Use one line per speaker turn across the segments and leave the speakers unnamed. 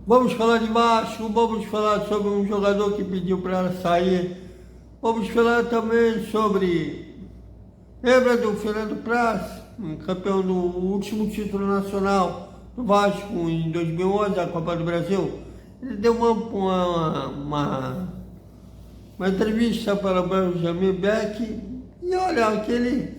Vamos falar de Vasco, vamos falar sobre um jogador que pediu para sair. Vamos falar também sobre... Lembra do Fernando Praz, campeão do último título nacional do Vasco em 2011, a Copa do Brasil? Ele deu uma entrevista para o Benjamin Beck e olha que ele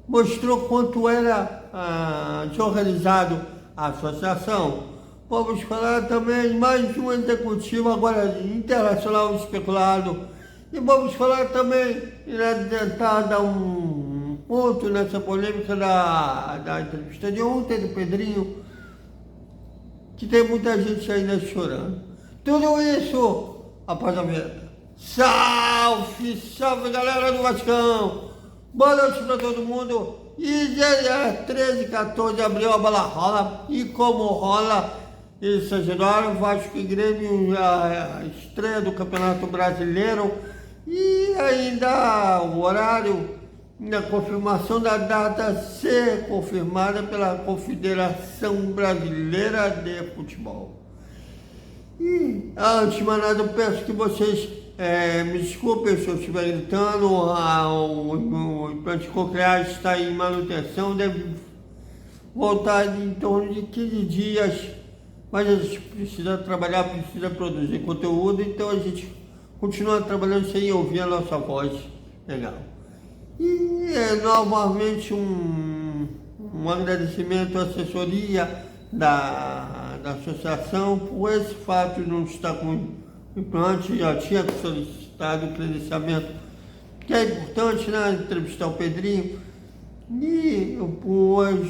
mostrou quanto era desorganizado a associação. Vamos falar também mais de um executivo agora internacional especulado. E vamos falar também, tentar dar um ponto nessa polêmica da entrevista de ontem do Pedrinho, que tem muita gente ainda chorando. Tudo isso após a vinheta. Salve, salve galera do Vascão! Boa noite para todo mundo! E dia 13, 14 de abril a bola rola, e como rola em São Januário, Vasco e Grêmio, a estreia do Campeonato Brasileiro, e ainda o horário da confirmação da data ser confirmada pela Confederação Brasileira de Futebol. E antes de mais nada, eu peço que vocês me desculpem se eu estiver gritando. O implante coclear está em manutenção, deve voltar em torno de 15 dias, mas a gente precisa trabalhar, precisa produzir conteúdo, então a gente continua trabalhando sem ouvir a nossa voz. Legal. E novamente um agradecimento à assessoria da associação por esse fato de não estar com implante. Já tinha solicitado o credenciamento, que é importante, né? Entrevistar o Pedrinho. E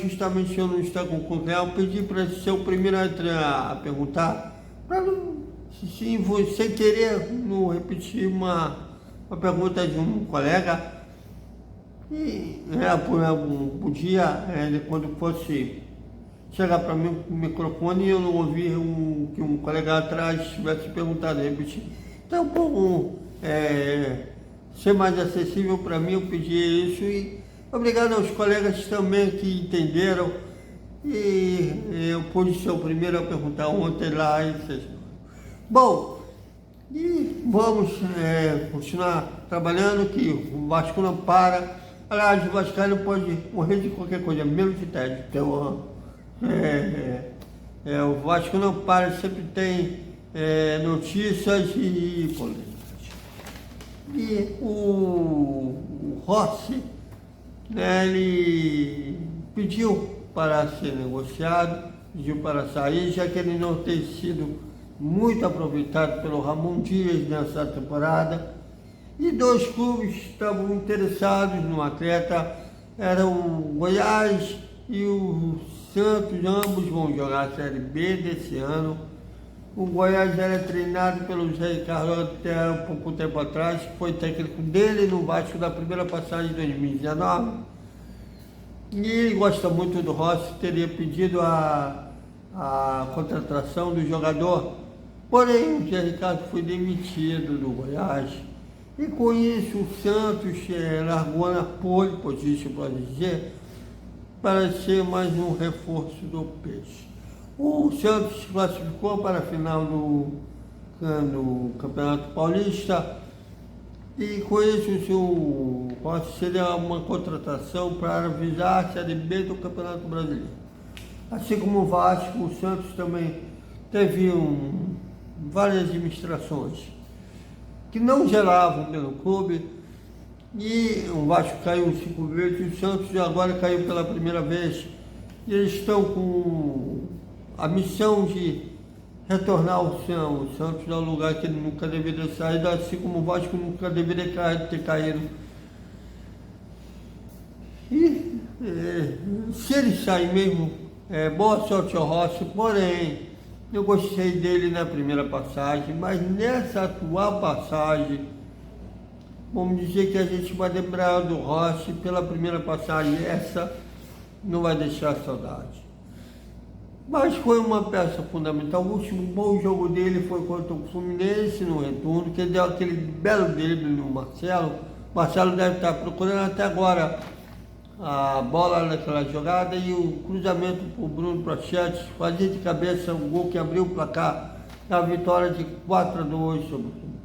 justamente eu não estar com o coclear, eu pedi para ser o primeiro a perguntar, para não, sem querer, não repetir uma pergunta de um colega. E podia, quando fosse chegar para mim com o microfone e eu não ouvir que um colega atrás tivesse perguntado, repetir. Então, por ser mais acessível para mim, eu pedi isso, e obrigado aos colegas também que entenderam, e eu pude ser o primeiro a perguntar ontem lá. Bom, e vamos continuar trabalhando, que o Vasco não para. Aliás, o Vascaíno pode morrer de qualquer coisa, menos de tédio. Então, o Vasco não para, sempre tem notícias e polêmicas. E o Rossi, ele pediu para ser negociado, pediu para sair, já que ele não tem sido muito aproveitado pelo Ramon Dias nessa temporada. E dois clubes estavam interessados no atleta, eram o Goiás e o Santos, ambos vão jogar a Série B desse ano. O Goiás era treinado pelo Zé Ricardo até um pouco tempo atrás, que foi técnico dele no Vasco da primeira passagem de 2019. E ele gosta muito do Rossi, teria pedido a contratação do jogador, porém o Zé Ricardo foi demitido do Goiás. E com isso o Santos largou na pole position, pode dizer, para ser mais um reforço do Peixe. O Santos se classificou para a final do Campeonato Paulista, e com isso seria uma contratação para avisar a Série B do Campeonato Brasileiro. Assim como o Vasco, o Santos também teve várias administrações que não geravam pelo clube, e o Vasco caiu 5 vezes, e o Santos agora caiu pela primeira vez, e eles estão com a missão de retornar o Santos ao lugar que ele nunca deveria sair, assim como o Vasco nunca deveria ter caído. E se ele sair mesmo, boa sorte ao Rossi, porém eu gostei dele na primeira passagem, mas nessa atual passagem, vamos dizer que a gente vai lembrar do Rossi pela primeira passagem, essa não vai deixar saudade. Mas foi uma peça fundamental. O último bom jogo dele foi contra o Fluminense no retorno, que deu aquele belo drible no Marcelo. O Marcelo deve estar procurando até agora a bola naquela jogada, e o cruzamento para o Bruno Prochete, fazer de cabeça um gol que abriu o placar a vitória de 4-2 sobre o Fluminense.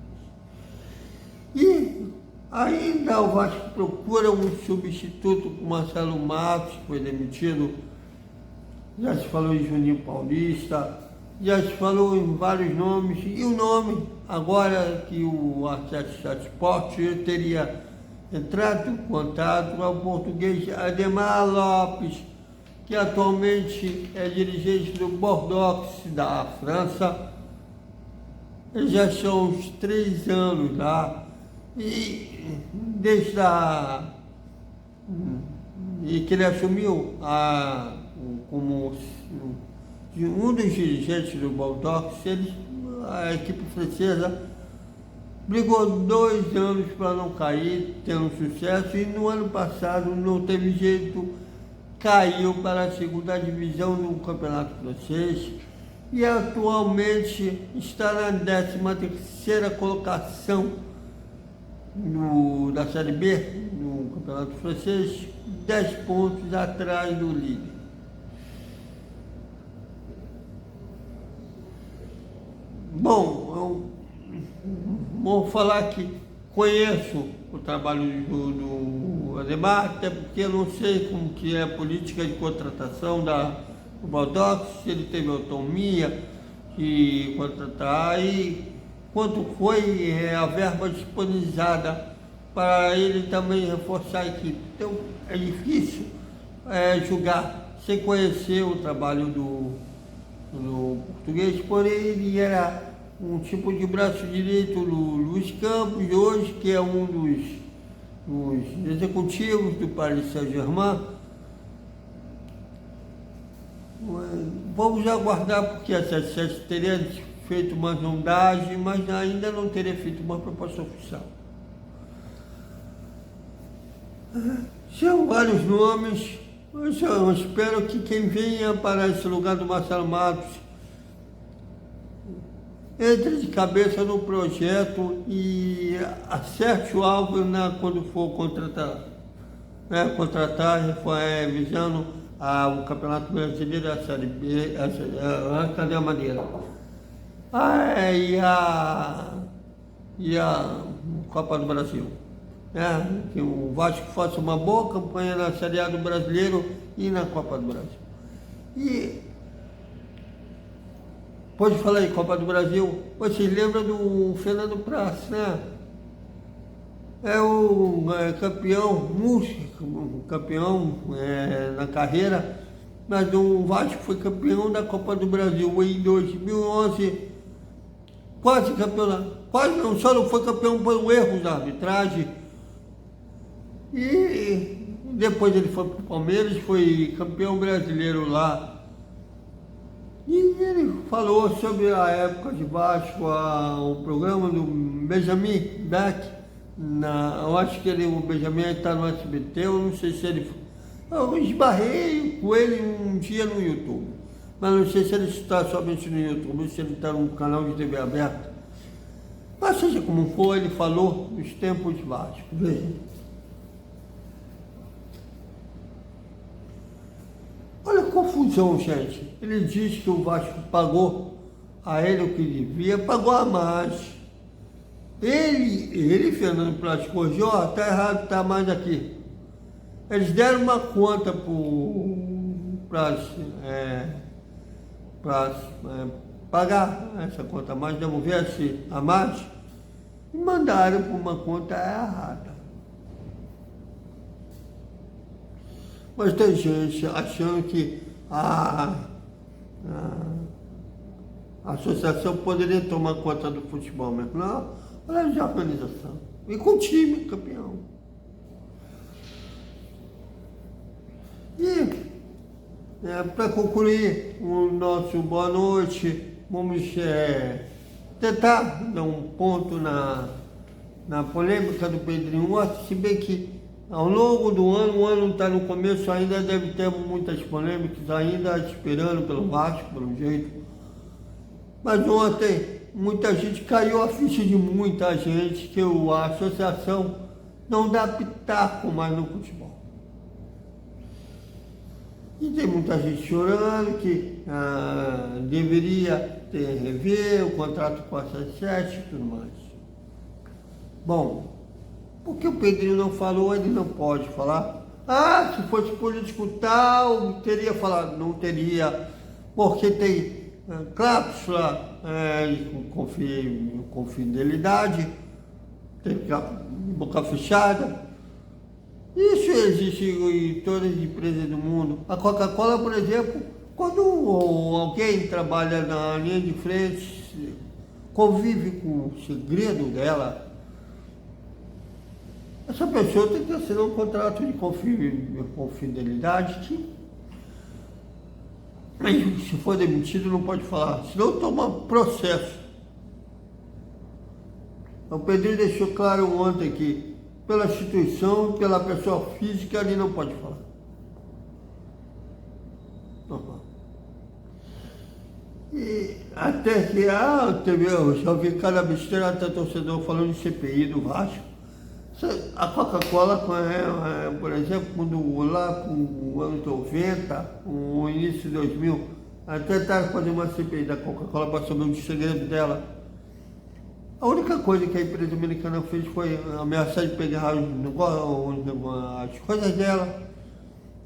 E ainda o Vasco procura um substituto com Marcelo Matos, que foi demitido. Já se falou em Juninho Paulista, já se falou em vários nomes. E o nome, agora que o Atlético Sport teria entrado em contato com o português Ademar Lopes, que atualmente é dirigente do Bordeaux da França. Eles já são uns 3 anos lá. E desde que ele assumiu como um dos dirigentes do Bordeaux, a equipe francesa brigou 2 anos para não cair, tendo sucesso, e no ano passado não teve jeito, caiu para a segunda divisão do Campeonato Francês e atualmente está na 13ª colocação da Série B, no Campeonato Francês, 10 pontos atrás do líder. Bom, eu vou falar que conheço o trabalho do Ademar, até porque eu não sei como que é a política de contratação do Bordeaux, se ele teve autonomia de contratar e quanto foi a verba disponibilizada para ele também reforçar a equipe. Então é difícil julgar sem conhecer o trabalho do português, porém ele era um tipo de braço direito do Luiz Campos, hoje que é um dos executivos do Paris Saint-Germain. Vamos aguardar, porque a 77 teria feito uma sondagem, mas ainda não teria feito uma proposta oficial. São vários nomes, mas eu espero que quem venha para esse lugar do Marcelo Matos entre de cabeça no projeto e acerte o alvo quando for contratar, visando o Campeonato Brasileiro, a Série B, cadê a Madeira? E a Copa do Brasil. Que o Vasco faça uma boa campanha na Série A do Brasileiro e na Copa do Brasil. E pode falar em Copa do Brasil, vocês lembram do Fernando Praz, né? É o campeão na carreira, mas o Vasco foi campeão da Copa do Brasil em 2011, quase campeão, quase não, só não foi campeão por um erro da arbitragem. E depois ele foi para o Palmeiras, foi campeão brasileiro lá. E ele falou sobre a época de Vasco, o programa do Benjamin Beck. Eu acho que o Benjamin está no SBT, eu não sei se ele... Eu esbarrei com ele um dia no YouTube, mas não sei se ele está somente no YouTube, se ele está num canal de TV aberta. Mas seja como for, ele falou dos tempos de Vasco. Veja. Olha a confusão, gente. Ele diz que o Vasco pagou a ele o que devia, pagou a mais. Ele, Fernando Praz, corrigiu, está errado, está mais aqui. Eles deram uma conta para pagar essa conta a mais, devolver-se a mais, e mandaram para uma conta errada. Mas tem gente achando que a associação poderia tomar conta do futebol mesmo. Não, olha de organização. E com o time campeão. E para concluir o nosso boa noite, vamos tentar dar um ponto na polêmica do Pedrinho Horta, se bem que ao longo do ano, o ano está no começo, ainda deve ter muitas polêmicas, ainda esperando pelo Vasco, pelo jeito. Mas ontem, muita gente, caiu a ficha de muita gente que a associação não dá pitaco mais no futebol. E tem muita gente chorando que deveria rever o contrato com a 77 e tudo mais. Bom, porque o Pedrinho não falou, ele não pode falar. Ah, se fosse político tal, teria falado. Não teria, porque tem cláusula com confidencialidade, tem que ficar de boca fechada. Isso existe em todas as empresas do mundo. A Coca-Cola, por exemplo, quando alguém trabalha na linha de frente, convive com o segredo dela, essa pessoa tem que assinar um contrato de confidencialidade mas se for demitido não pode falar, senão toma processo. O Pedrinho deixou claro ontem que pela instituição, pela pessoa física, ele não pode falar. E até que, eu já vi cada besteira, até torcedor falando de CPI do Vasco. A Coca-Cola, por exemplo, quando lá com o ano 90, o início de 2000, até tentaram fazer uma CPI da Coca-Cola para saber o segredo dela. A única coisa que a empresa americana fez foi ameaçar de pegar as coisas dela,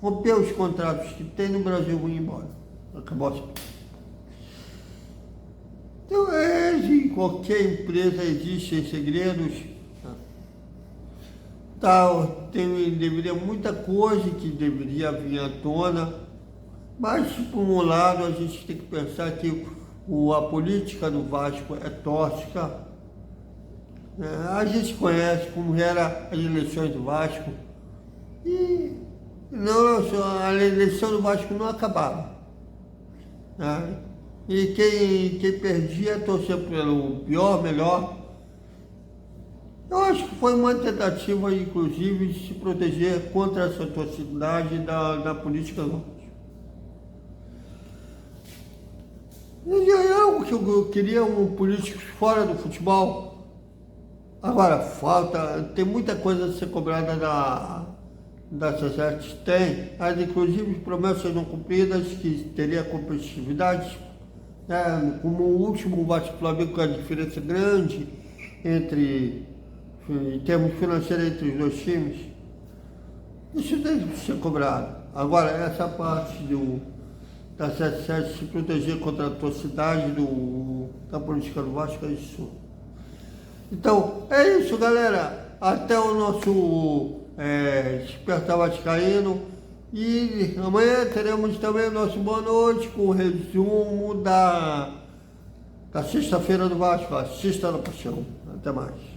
romper os contratos que tem no Brasil e ir embora. Acabou assim. Então, em qualquer empresa existem segredos. Deveria muita coisa que deveria vir à tona, mas por um lado a gente tem que pensar que a política do Vasco é tóxica. A gente conhece como eram as eleições do Vasco e a eleição do Vasco não acabava. Né? E quem perdia torcia pelo pior, melhor. Eu acho que foi uma tentativa, inclusive, de se proteger contra essa toxicidade da política do Vasco. E é algo que eu queria, um político fora do futebol. Agora, tem muita coisa a ser cobrada da sociedade. Tem, as inclusive promessas não cumpridas, que teria competitividade, né? Como o último Vasco Flamengo, com a diferença grande em termos financeiros entre os dois times. Isso tem que ser cobrado. Agora, essa parte da 77 se proteger contra a toxicidade da política do Vasco, é isso. Então, é isso, galera. Até o nosso Despertar Vascaíno. E amanhã teremos também o nosso Boa Noite com o resumo da sexta-feira do Vasco, a Sexta da Paixão. Até mais.